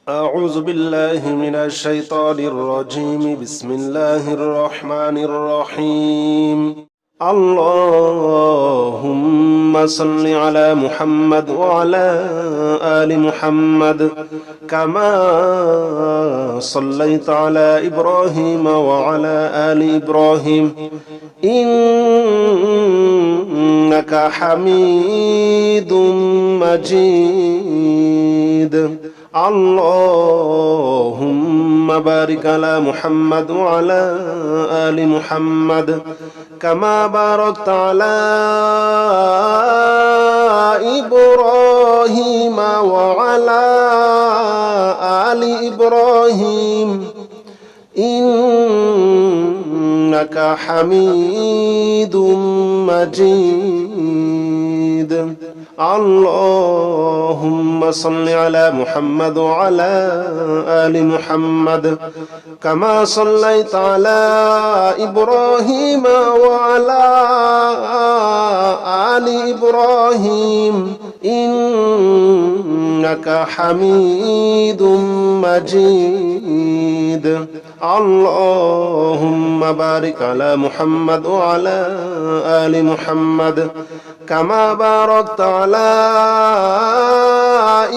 أعوذ بالله من الشيطان الرجيم. بسم الله الرحمن الرحيم. اللهم صل على محمد وعلى آل محمد كما صليت على إبراهيم وعلى آل إبراهيم إنك حميد مجيد. اللهم بارك على محمد وعلى آل محمد كما باركت على إبراهيم وعلى آل إبراهيم إنك حميد مجيد. اللهم صل على محمد وعلى آل محمد كما صليت على إبراهيم وعلى آل إبراهيم إنك حميد مجيد. اللهم بارك على محمد وعلى آل محمد كما باركت على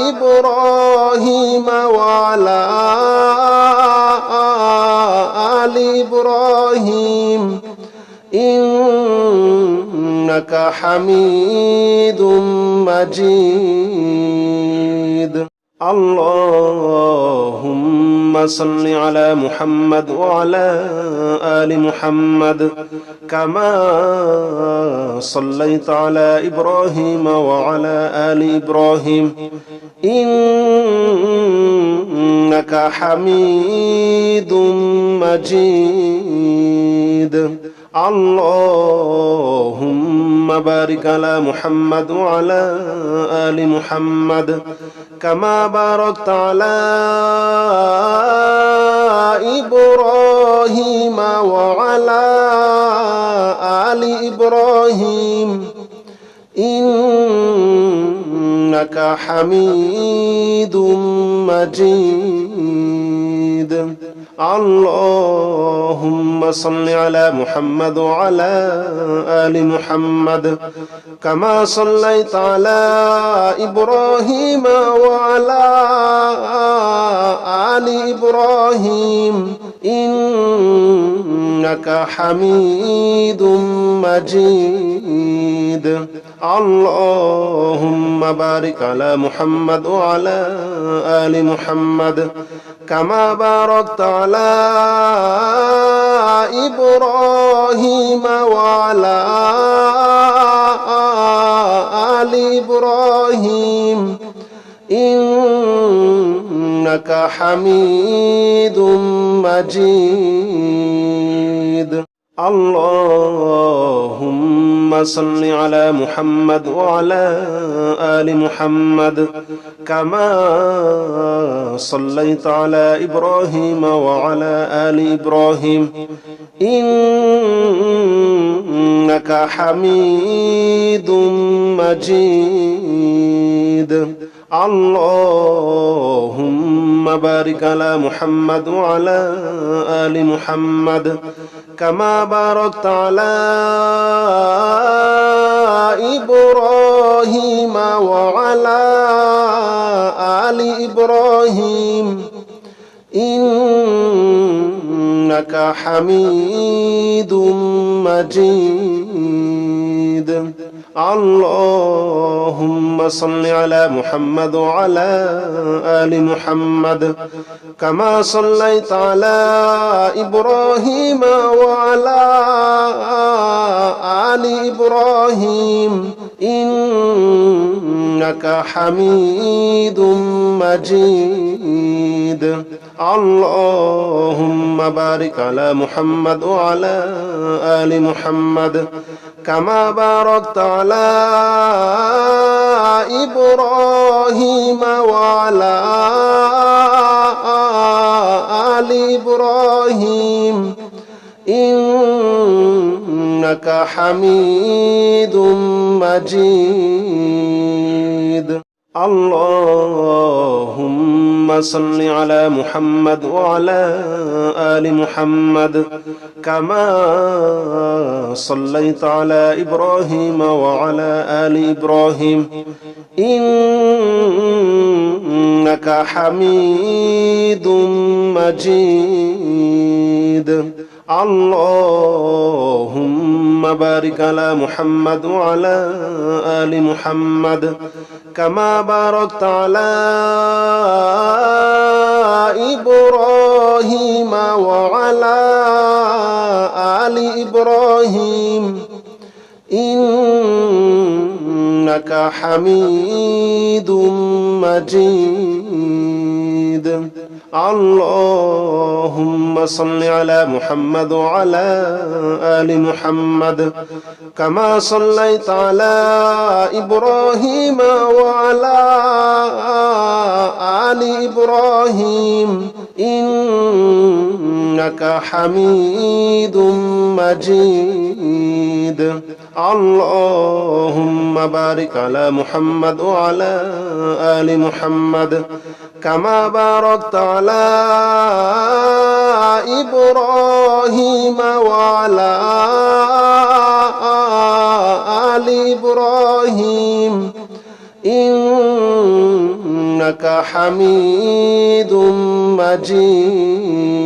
إبراهيم وعلى آل إبراهيم إنك حميد مجيد. اللهم صل على محمد وعلى آل محمد كما صليت على إبراهيم وعلى آل إبراهيم إنك حميد مجيد. اللهم بارك على محمد وعلى آل محمد كما باركت على إبراهيم وعلى آل إبراهيم إنك حميد مجيد. اللهم صل على محمد وعلى آل محمد كما صليت على إبراهيم وعلى آل إبراهيم إنك حميد مجيد. اللهم بارك على محمد وعلى آل محمد كما باركت على إبراهيم وعلى آل إبراهيم إنك حميد مجيد. اللهم صل على محمد وعلى آل محمد كما صليت على إبراهيم وعلى آل إبراهيم إنك حميد مجيد. اللهم بارك على محمد وعلى آل محمد كما باركت على إبراهيم وعلى آل إبراهيم إنك حميد مجيد. اللهم صل على محمد وعلى آل محمد كما صليت على إبراهيم وعلى آل إبراهيم إنك حميد مجيد. اللهم بارك على محمد وعلى آل محمد كما باركت على إبراهيم وعلى آل إبراهيم إنك حميد مجيد. اللهم صل على محمد وعلى آل محمد كما صليت على إبراهيم وعلى آل إبراهيم إنك حميد مجيد اللهم بارك على محمد وعلى آل محمد كما باركت على إبراهيم وعلى آل إبراهيم إنك حميد مجيد اللهم صل على محمد وعلى آل محمد كما صليت على إبراهيم وعلى آل إبراهيم إنك حميد مجيد اللهم بارك على محمد وعلى آل محمد كما باركت على إبراهيم وعلى آل إبراهيم إنك حميد مجيد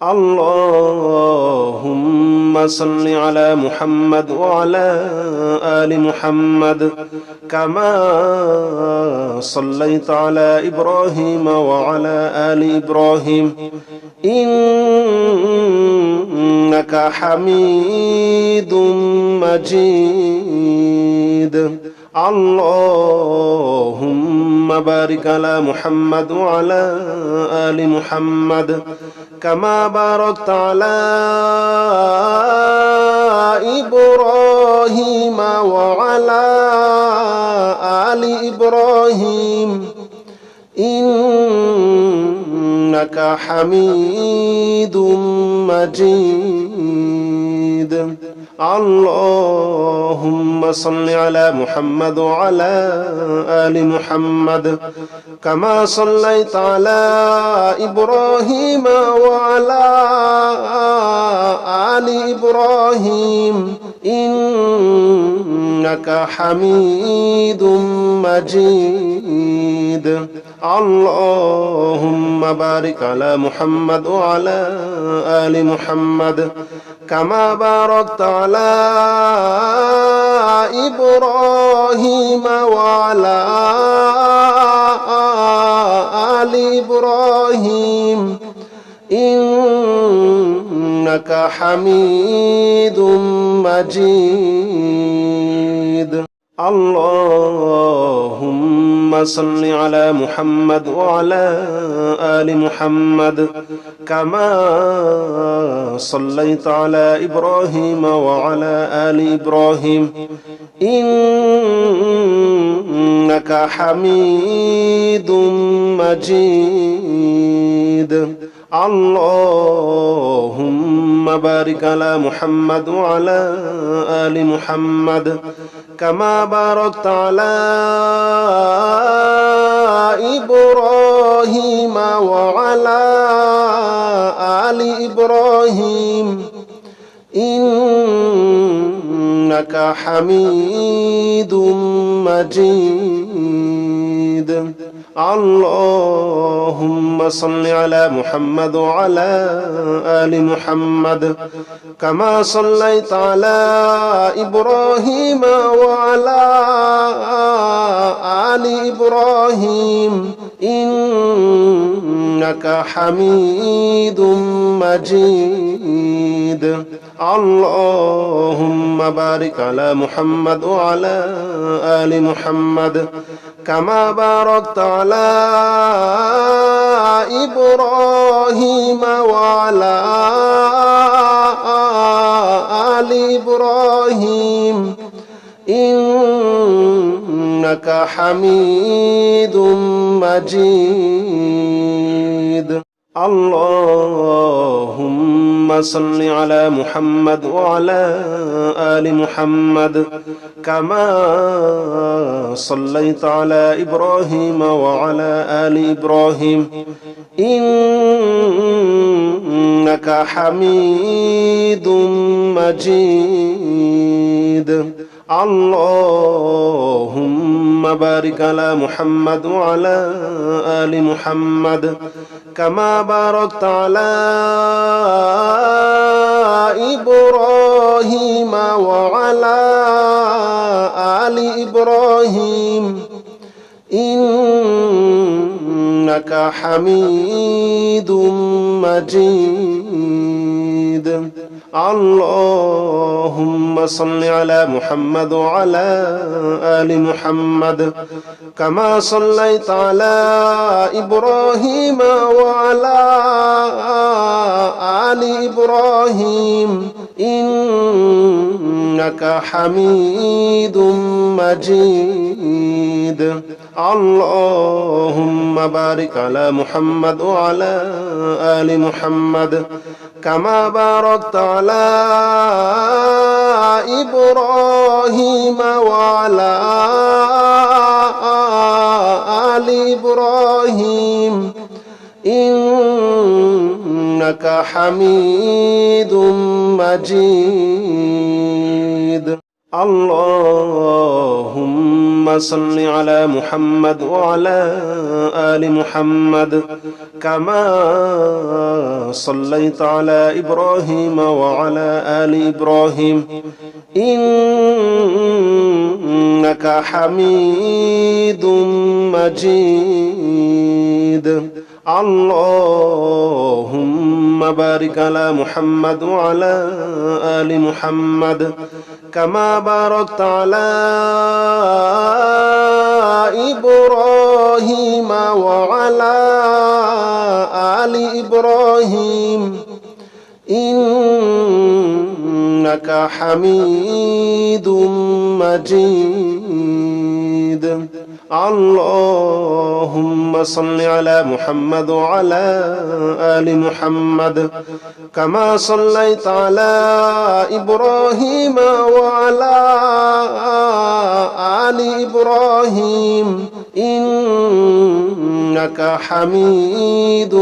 اللهم صل على محمد وعلى آل محمد كما صليت على إبراهيم وعلى آل إبراهيم إنك حميد مجيد اللهم بارك على محمد وعلى آل محمد كما باركت على إبراهيم وعلى آل إبراهيم إنك حميد مجيد اللهم صل على محمد وعلى آل محمد كما صليت على إبراهيم وعلى آل إبراهيم إنك حميد مجيد اللهم بارك على محمد وعلى آل محمد كما باركت على إبراهيم وعلى آل إبراهيم إنك حميد مجيد اللهم صل على محمد وعلى آل محمد كما صليت على إبراهيم وعلى آل إبراهيم إنك حميد مجيد اللهم بارك على محمد وعلى آل محمد كما باركت على إبراهيم وعلى آل إبراهيم إنك حميد مجيد اللهم صل على محمد وعلى آل محمد كما صليت على إبراهيم وعلى آل إبراهيم إنك حميد مجيد اللهم بارك على محمد وعلى آل محمد كما باركت على إبراهيم وعلى آل إبراهيم إنك حميد مجيد اللهم صل على محمد وعلى آل محمد كما صليت على إبراهيم وعلى آل إبراهيم إنك حميد مجيد اللهم بارك على محمد وعلى آل محمد كما باركت على إبراهيم وعلى آل إبراهيم إنك حميد مجيد اللهم صل على محمد وعلى آل محمد كما صليت على إبراهيم وعلى آل إبراهيم إنك حميد مجيد اللهم بارك على محمد وعلى آل محمد كما باركت على إبراهيم وعلى آل إبراهيم إنك حميد مجيد اللهم صل على محمد وعلى آل محمد كما صليت على إبراهيم وعلى آل إبراهيم إنك حميد مجيد اللهم بارك على محمد وعلى آل محمد كما باركت على إبراهيم وعلى آل إبراهيم إنك حميد مجيد اللهم صل على محمد وعلى آل محمد كما صليت على إبراهيم وعلى آل إبراهيم إنك حميد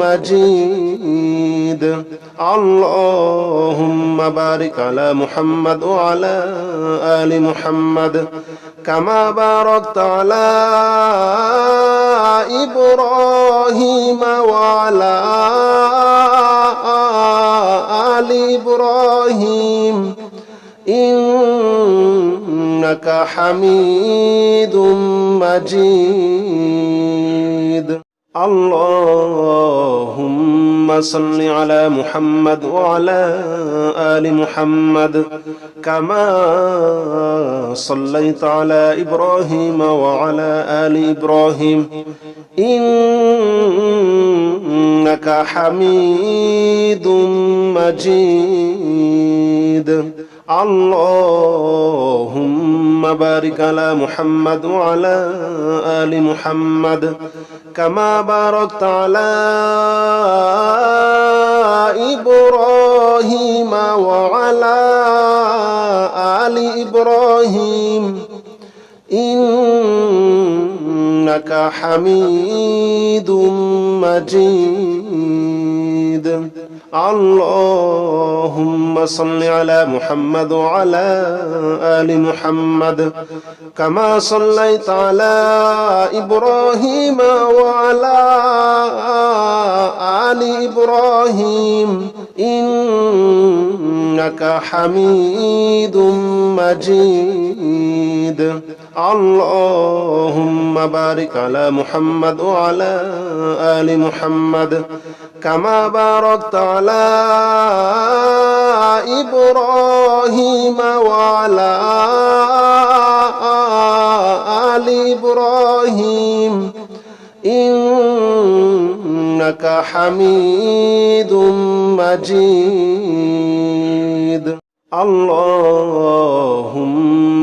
مجيد اللهم بارك على محمد وعلى آل محمد كما باركت على إبراهيم وعلى آل إبراهيم إنك حميد مجيد اللهم صل على محمد وعلى آل محمد كما صليت على إبراهيم وعلى آل إبراهيم إنك حميد مجيد اللهم بارك على محمد وعلى آل محمد كما باركت على إبراهيم وعلى آل إبراهيم إنك حميد مجيد اللهم صل على محمد وعلى آل محمد كما صليت على إبراهيم وعلى آل إبراهيم إنك حميد مجيد اللهم بارك على محمد وعلى آل محمد كما باركت على إبراهيم وعلى آل إبراهيم إنك حميد مجيد اللهم